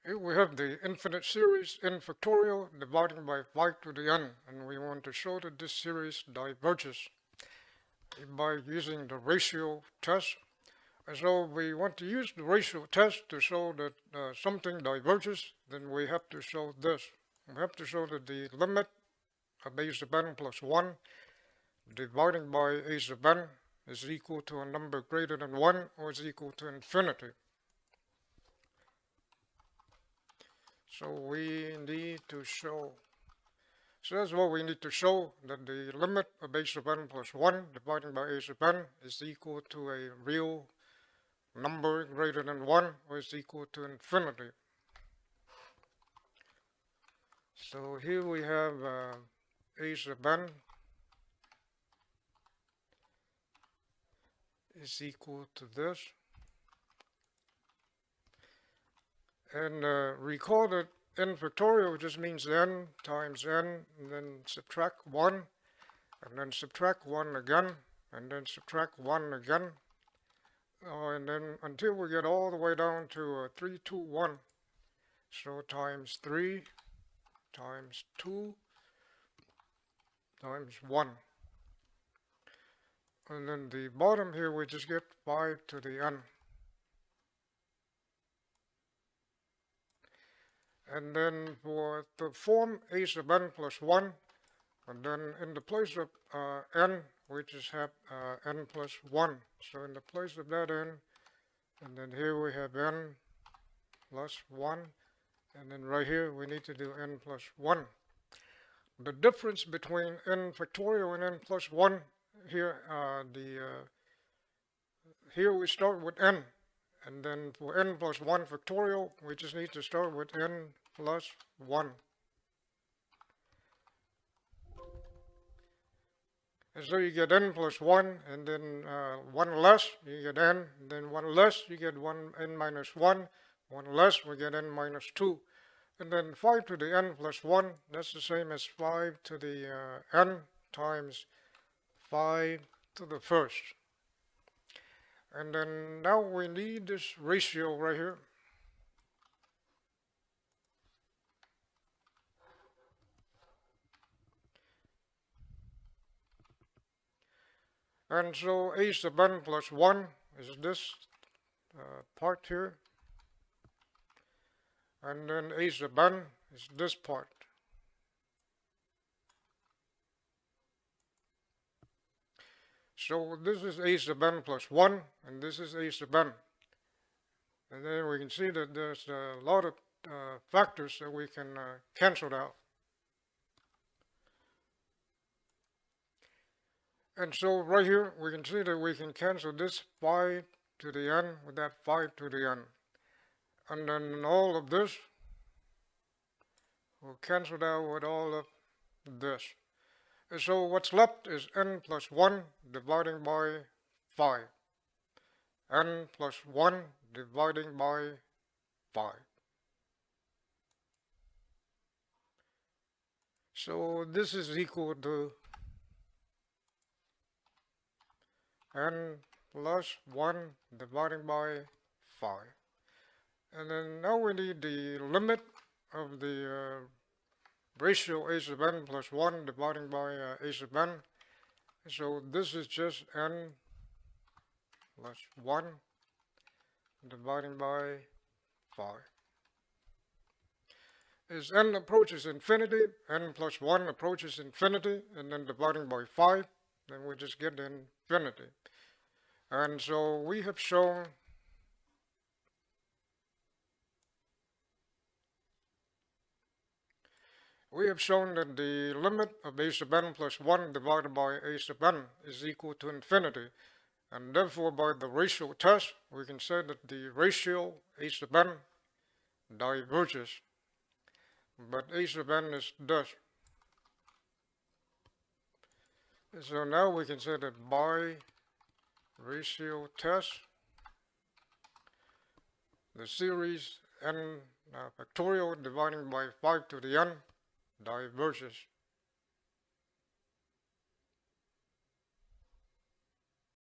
Here we have the infinite series n factorial dividing by 5 to the n, and we want to show that this series diverges by using the ratio test. And so we want to use the ratio test to show that something diverges, then we have to show this. We have to show that the limit of a sub n plus 1 dividing by a sub n is equal to a number greater than 1 or is equal to infinity. So we need to show, so that's what we need to show, that the limit of a sub n plus 1 dividing by a sub n is equal to a real number greater than 1 or is equal to infinity. So here we have a sub n is equal to this. And recall that n factorial just means n times n, and then subtract 1, and then subtract 1 again, and then subtract 1 again, and then until we get all the way down to 3, 2, 1. So times 3 times 2 times 1. And then the bottom here we just get 5 to the n. And then for the form a sub n plus 1, and then in the place of n, we just have n plus 1. So in the place of that n, and then here we have n plus 1, and then right here we need to do n plus 1. The difference between n factorial and n plus 1, here here we start with n, and then for n plus 1 factorial, we just need to start with n plus 1. And so you get n plus 1, and then 1 less, you get n, and then 1 less, you get n minus 1, 1 less, we get n minus 2. And then 5 to the n plus 1, that's the same as 5 to the n times 5 to the first. And then now we need this ratio right here. And so a sub n plus 1 is this part here. And then a sub n is this part. So this is a sub n plus 1, and this is a sub n. And then we can see that there's a lot of factors that we can cancel out. And so right here, we can see that we can cancel this 5 to the n with that 5 to the n. And then all of this will cancel out with all of this. And so what's left is n plus 1 dividing by 5. N plus 1 dividing by 5. So this is equal to n plus 1 dividing by 5. And then now we need the limit of the ratio a sub n plus 1 dividing by a sub n. So this is just n plus 1 dividing by 5. As n approaches infinity, n plus 1 approaches infinity, and then dividing by 5, then we just get infinity. And so we have shown that the limit of a sub n plus 1 divided by a sub n is equal to infinity. And therefore, by the ratio test, we can say that the ratio a sub n diverges. But a sub n is this. So now we can say that by ratio test, the series n factorial dividing by 5 to the n diverges.